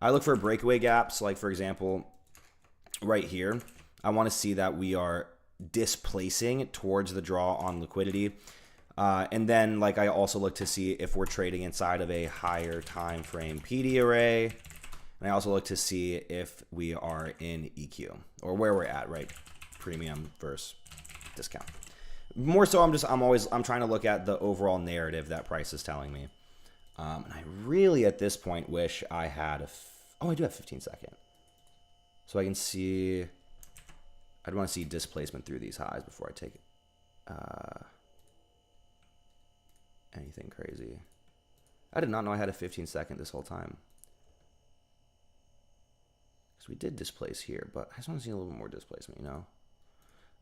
I look for breakaway gaps, like for example, right here. I want to see that we are displacing towards the draw on liquidity. And then like I also look to see if we're trading inside of a higher time frame PD array. And I also look to see if we are in EQ or where we're at, right? Premium versus discount. More so, I'm trying to look at the overall narrative that price is telling me. And I really at this point wish I had I do have 15 second. So I can see, I'd want to see displacement through these highs before I take anything crazy. I did not know I had a 15 second this whole time. Because we did displace here, but I just want to see a little more displacement, you know?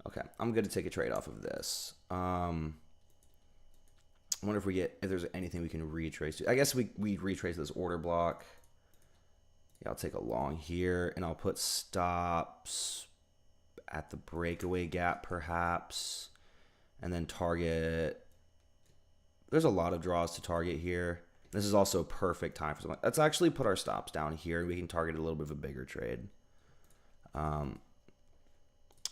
Okay, I'm going to take a trade off of this. I wonder if there's anything we can retrace to. I guess we retrace this order block. Yeah, I'll take a long here, and I'll put stops at the breakaway gap, perhaps, and then target. There's a lot of draws to target here. This is also perfect time for something. Let's actually put our stops down here, and we can target a little bit of a bigger trade.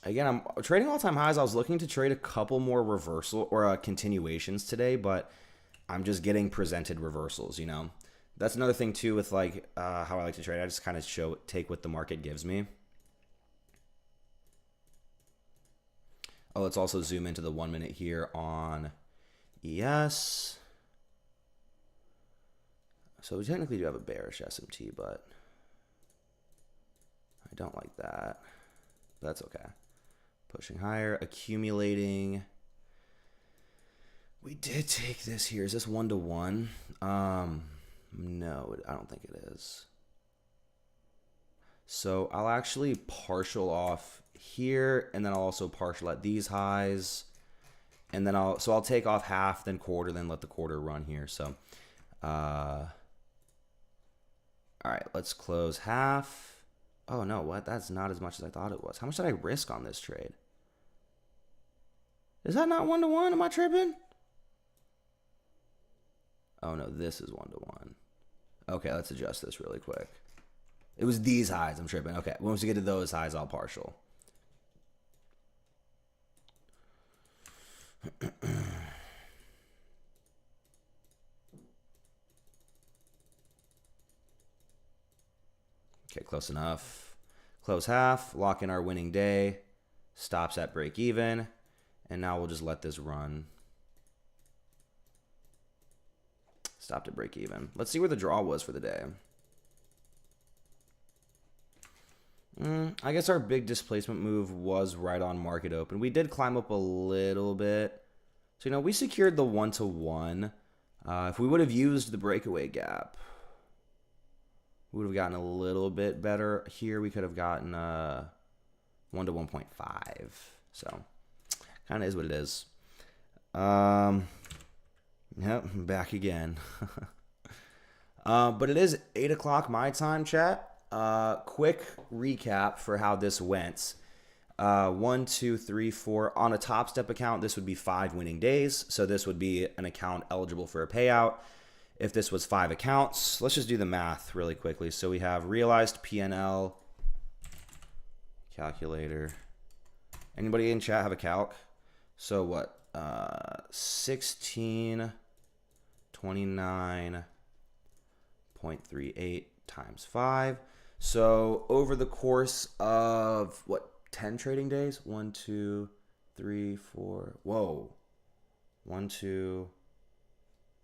Again, I'm trading all-time highs. I was looking to trade a couple more reversal or continuations today, but I'm just getting presented reversals, you know? That's another thing, too, with like how I like to trade. I just kind of take what the market gives me. Oh, let's also zoom into the 1 minute here on ES. So we technically do have a bearish SMT, but I don't like that. That's okay. Pushing higher, accumulating. We did take this here. Is this 1-to-1? No, I don't think it is. So I'll actually partial off here, and then I'll also partial at these highs. And then I'll take off half, then quarter, then let the quarter run here. So, all right, let's close half. Oh, no, what? That's not as much as I thought it was. How much did I risk on this trade? Is that not 1-to-1? Am I tripping? Oh, no, this is 1-to-1. Okay, let's adjust this really quick. It was these highs. I'm tripping. Okay, once we get to those highs, I'll partial. Okay, close enough. Close half, lock in our winning day, stops at break even, and now we'll just let this run. Stopped at break even. Let's see where the draw was for the day. I guess our big displacement move was right on market open. We did climb up a little bit. So, you know, we secured the 1-to-1. If we would have used the breakaway gap, we would have gotten a little bit better here. We could have gotten 1-to-1.5. So, kind of is what it is. Yep, back again. But it is 8 o'clock my time, chat. Quick recap for how this went. 1, 2, 3, 4. On a Top Step account, this would be 5 winning days. So this would be an account eligible for a payout. If this was 5 accounts, let's just do the math really quickly. So we have realized PNL calculator. Anybody in chat have a calc? So what? 1629.38 times 5. So over the course of what, 10 trading days? 1, 2, 3, 4. Whoa. 1, 2,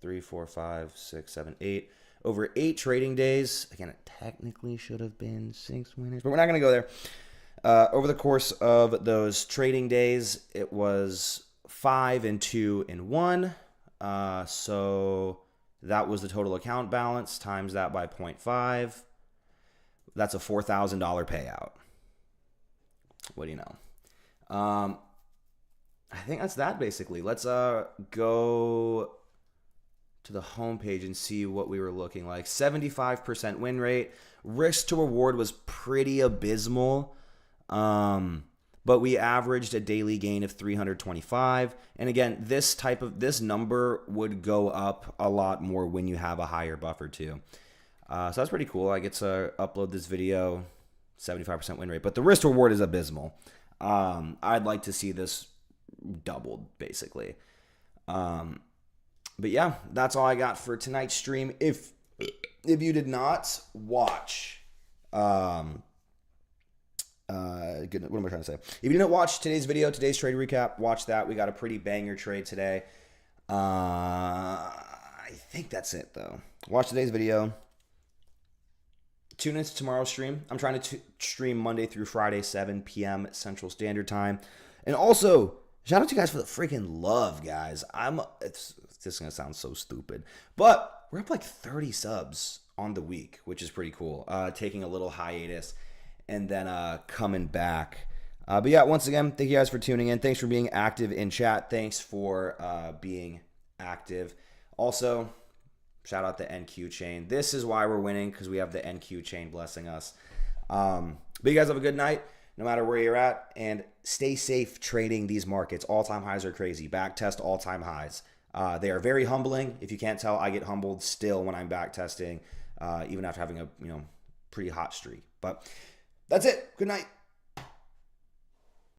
3, 4, 5, 6, 7, 8. over 8 trading days. Again, it technically should have been 6 winners, but we're not going to go there. Over the course of those trading days, it was 5 and 2 and 1. So that was the total account balance. Times that by 0.5. That's a $4,000 payout. What do you know? I think that's that basically. Let's go to the homepage and see what we were looking like. 75% win rate. Risk to reward was pretty abysmal. But we averaged a daily gain of 325. And again, this number would go up a lot more when you have a higher buffer too. So that's pretty cool. I get to upload this video, 75% win rate, but the risk to reward is abysmal. I'd like to see this doubled basically. But yeah, that's all I got for tonight's stream. If you did not watch, what am I trying to say? If you didn't watch today's video, today's trade recap, watch that. We got a pretty banger trade today. I think that's it though. Watch today's video. Tune into tomorrow's stream. I'm trying to stream Monday through Friday, 7 p.m. Central Standard Time. And also, shout out to you guys for the freaking love, guys. This is going to sound so stupid, but we're up like 30 subs on the week, which is pretty cool. Taking a little hiatus and then coming back. But yeah, once again, thank you guys for tuning in. Thanks for being active in chat. Thanks for being active. Also, shout out the NQ chain. This is why we're winning, because we have the NQ chain blessing us. But you guys have a good night, no matter where you're at, and stay safe trading these markets. All-time highs are crazy. Backtest all-time highs. They are very humbling. If you can't tell, I get humbled still when I'm backtesting, even after having a pretty hot streak. But that's it. Good night.